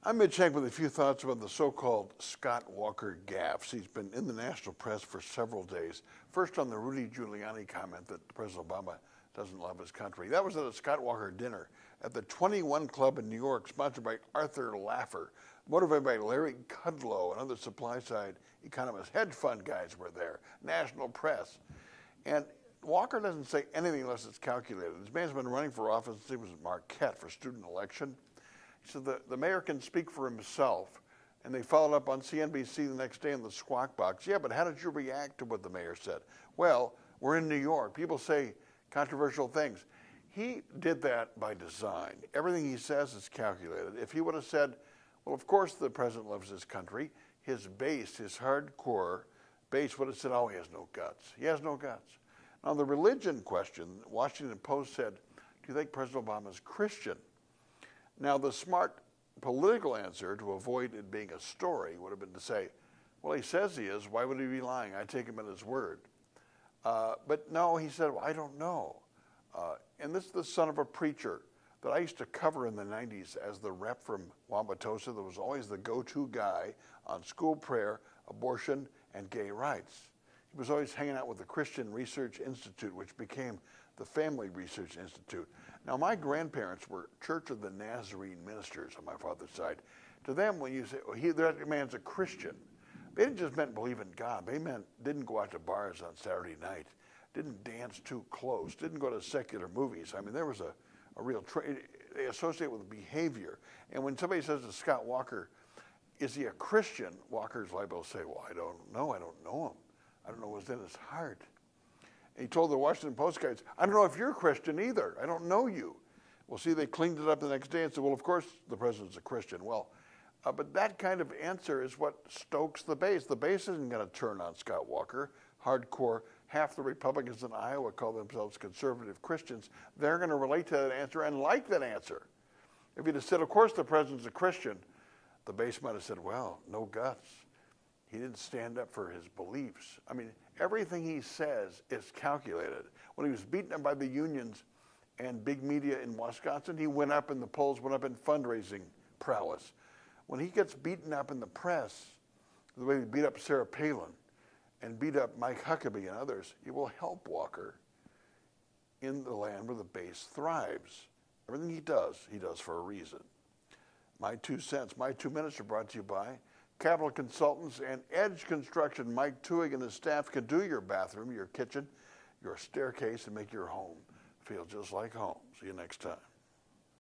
I'm Mitch Henck with a few thoughts about the so-called Scott Walker gaffes. He's been in the national press for several days. First on the Rudy Giuliani comment that President Obama doesn't love his country. That was at a Scott Walker dinner at the 21 Club in New York, sponsored by Arthur Laffer, motivated by Larry Kudlow and other supply-side economists. Hedge fund guys were there, national press. And Walker doesn't say anything unless it's calculated. This man's been running for office since he was at Marquette for student election. So the mayor can speak for himself, and they followed up on CNBC the next day in the Squawk Box. Yeah, but how did you react to what the mayor said? Well, we're in New York. People say controversial things. He did that by design. Everything he says is calculated. If he would have said, well, of course the president loves his country, his base, his hardcore base would have said, oh, he has no guts. He has no guts. Now, the religion question, Washington Post said, do you think President Obama is Christian? Now, the smart political answer to avoid it being a story would have been to say, well, he says he is. Why would he be lying? I take him at his word. But no, he said, well, I don't know. And this is the son of a preacher that I used to cover in the 90s as the rep from Wauwatosa that was always the go-to guy on school prayer, abortion, and gay rights. He was always hanging out with the Christian Research Institute, which became the Family Research Institute. Now, my grandparents were Church of the Nazarene ministers on my father's side. To them, when you say, oh, that man's a Christian, they didn't just meant believe in God. They meant didn't go out to bars on Saturday night, didn't dance too close, didn't go to secular movies. I mean, there was a real, they associate with behavior. And when somebody says to Scott Walker, is he a Christian? Walker's liable to say, well, I don't know him. I don't know what's in his heart. And he told the Washington Post guys, I don't know if you're Christian either. I don't know you. Well, see, they cleaned it up the next day and said, well, of course the president's a Christian. Well, but that kind of answer is what stokes the base. The base isn't going to turn on Scott Walker. Hardcore, half the Republicans in Iowa call themselves conservative Christians. They're going to relate to that answer and like that answer. If he'd have said, of course the president's a Christian, the base might have said, well, no guts. He didn't stand up for his beliefs. I mean, everything he says is calculated. When he was beaten up by the unions and big media in Wisconsin, he went up in the polls, went up in fundraising prowess. When he gets beaten up in the press, the way he beat up Sarah Palin and beat up Mike Huckabee and others, it will help Walker in the land where the base thrives. Everything he does for a reason. My 2 cents, my 2 minutes are brought to you by Capital Consultants and Edge Construction. Mike Tuig and his staff can do your bathroom, your kitchen, your staircase, and make your home feel just like home. See you next time.